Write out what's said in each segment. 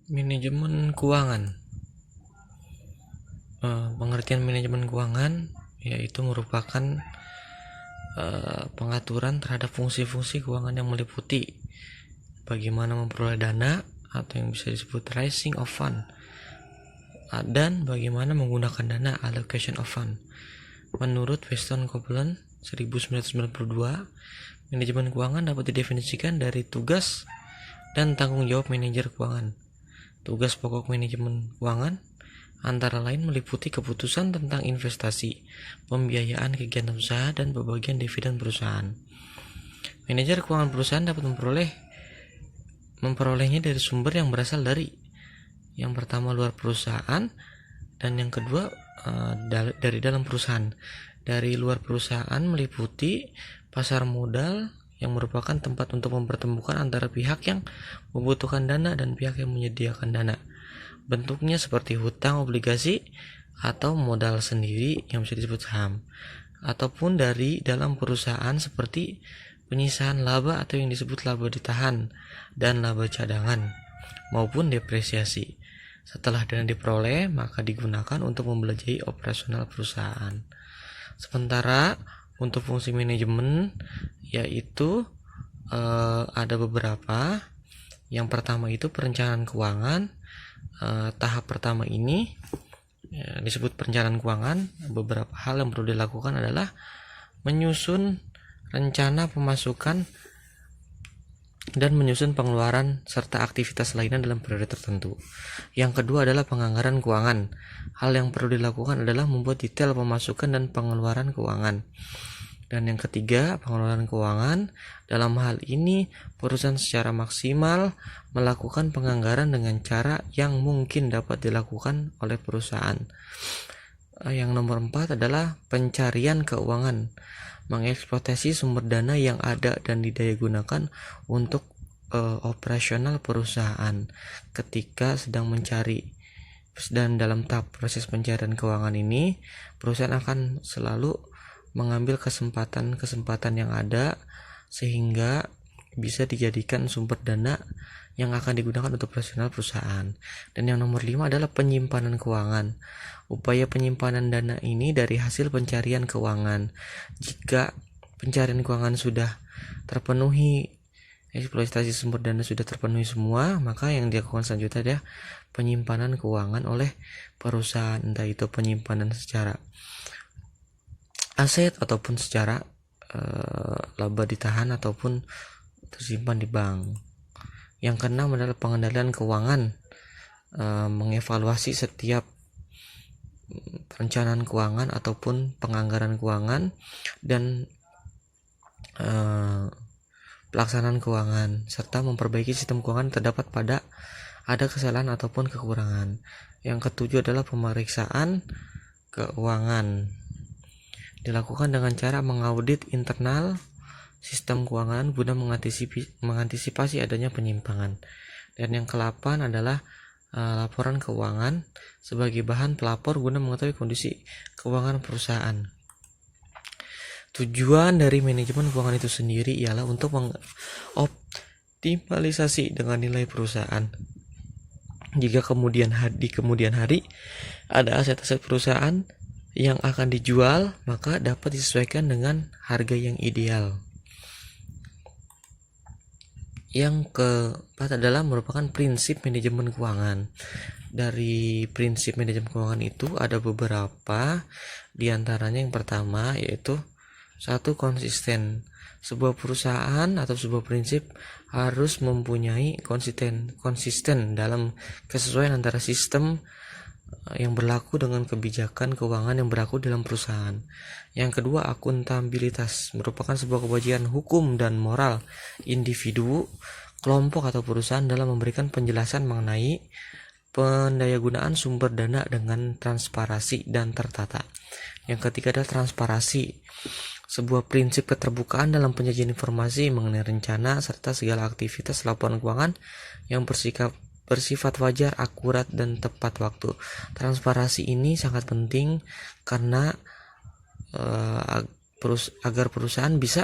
Manajemen keuangan. Pengertian manajemen keuangan yaitu merupakan pengaturan terhadap fungsi-fungsi keuangan yang meliputi bagaimana memperoleh dana atau yang bisa disebut raising of fund, dan bagaimana menggunakan dana, allocation of fund. Menurut Weston Copeland 1992, manajemen keuangan dapat didefinisikan dari tugas dan tanggung jawab manajer keuangan. Tugas pokok manajemen keuangan antara lain meliputi keputusan tentang investasi, pembiayaan kegiatan usaha, dan pembagian dividen perusahaan. Manajer keuangan perusahaan dapat memperolehnya dari sumber yang berasal dari yang pertama luar perusahaan, dan yang kedua dari dalam perusahaan. Dari luar perusahaan meliputi pasar modal yang merupakan tempat untuk mempertemukan antara pihak yang membutuhkan dana dan pihak yang menyediakan dana. Bentuknya seperti hutang, obligasi, atau modal sendiri yang bisa disebut saham, ataupun dari dalam perusahaan seperti penyisihan laba atau yang disebut laba ditahan dan laba cadangan, maupun depresiasi. Setelah dana diperoleh, maka digunakan untuk membelajahi operasional perusahaan. Sementara untuk fungsi manajemen yaitu ada beberapa. Yang pertama itu perencanaan keuangan. Tahap pertama ini disebut perencanaan keuangan. Beberapa hal yang perlu dilakukan adalah menyusun rencana pemasukan dan menyusun pengeluaran serta aktivitas lainnya dalam periode tertentu. Yang kedua adalah penganggaran keuangan. Hal yang perlu dilakukan adalah membuat detail pemasukan dan pengeluaran keuangan. Dan yang ketiga, pengelolaan keuangan. Dalam hal ini, perusahaan secara maksimal melakukan penganggaran dengan cara yang mungkin dapat dilakukan oleh perusahaan. Yang nomor 4 adalah pencarian keuangan. Mengeksploitasi sumber dana yang ada dan didaya gunakan untuk operasional perusahaan ketika sedang mencari. Dan dalam tahap proses pencarian keuangan ini, perusahaan akan selalu mengambil kesempatan yang ada sehingga bisa dijadikan sumber dana yang akan digunakan untuk operasional perusahaan. Dan yang nomor 5 adalah penyimpanan keuangan. Upaya penyimpanan dana ini dari hasil pencarian keuangan. Jika pencarian keuangan sudah terpenuhi, eksploitasi sumber dana sudah terpenuhi semua, maka yang dilakukan selanjutnya adalah penyimpanan keuangan oleh perusahaan, entah itu penyimpanan secara aset ataupun secara laba ditahan ataupun tersimpan di bank. Yang keenam adalah pengendalian keuangan, mengevaluasi setiap perencanaan keuangan ataupun penganggaran keuangan dan pelaksanaan keuangan, serta memperbaiki sistem keuangan terdapat pada ada kesalahan ataupun kekurangan. Yang ketujuh adalah pemeriksaan keuangan, dilakukan dengan cara mengaudit internal sistem keuangan guna mengantisipasi adanya penyimpangan. Dan yang ke-8 adalah laporan keuangan sebagai bahan pelapor guna mengetahui kondisi keuangan perusahaan. Tujuan dari manajemen keuangan itu sendiri ialah untuk mengoptimalisasi dengan nilai perusahaan. Jika di kemudian hari ada aset-aset perusahaan yang akan dijual, maka dapat disesuaikan dengan harga yang ideal. Yang keempat adalah merupakan prinsip manajemen keuangan. Dari prinsip manajemen keuangan itu ada beberapa, diantaranya yang pertama yaitu 1. Konsisten. Sebuah perusahaan atau sebuah prinsip harus mempunyai konsisten dalam kesesuaian antara sistem yang berlaku dengan kebijakan keuangan yang berlaku dalam perusahaan. Yang kedua, akuntabilitas merupakan sebuah kewajiban hukum dan moral individu, kelompok atau perusahaan dalam memberikan penjelasan mengenai pendayagunaan sumber dana dengan transparansi dan tertata. Yang ketiga adalah transparansi, sebuah prinsip keterbukaan dalam penyajian informasi mengenai rencana serta segala aktivitas laporan keuangan yang bersifat wajar, akurat, dan tepat waktu. Transparansi ini sangat penting karena agar perusahaan bisa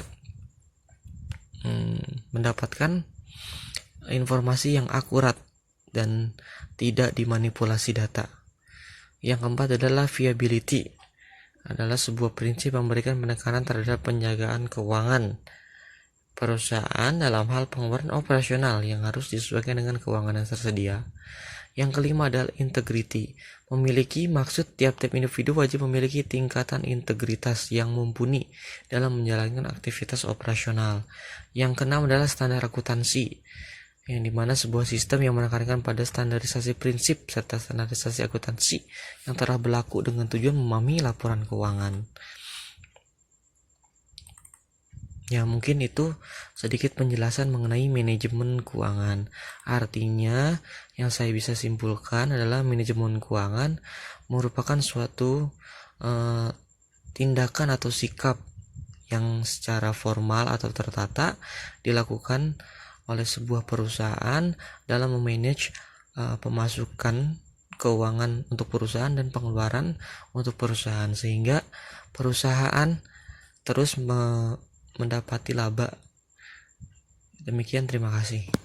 mendapatkan informasi yang akurat dan tidak dimanipulasi data. Yang keempat adalah viability, adalah sebuah prinsip yang memberikan penekanan terhadap penjagaan keuangan perusahaan dalam hal pengeluaran operasional yang harus disesuaikan dengan keuangan yang tersedia. Yang kelima adalah integrity, memiliki maksud tiap-tiap individu wajib memiliki tingkatan integritas yang mumpuni dalam menjalankan aktivitas operasional. Yang keenam adalah standar akuntansi, yang dimana sebuah sistem yang menekankan pada standarisasi prinsip serta standarisasi akuntansi yang telah berlaku dengan tujuan memahami laporan keuangan. Ya, mungkin itu sedikit penjelasan mengenai manajemen keuangan. Artinya, yang saya bisa simpulkan adalah manajemen keuangan merupakan suatu tindakan atau sikap yang secara formal atau tertata dilakukan oleh sebuah perusahaan dalam memanage pemasukan keuangan untuk perusahaan dan pengeluaran untuk perusahaan, sehingga perusahaan terus mendapati laba. Demikian, terima kasih.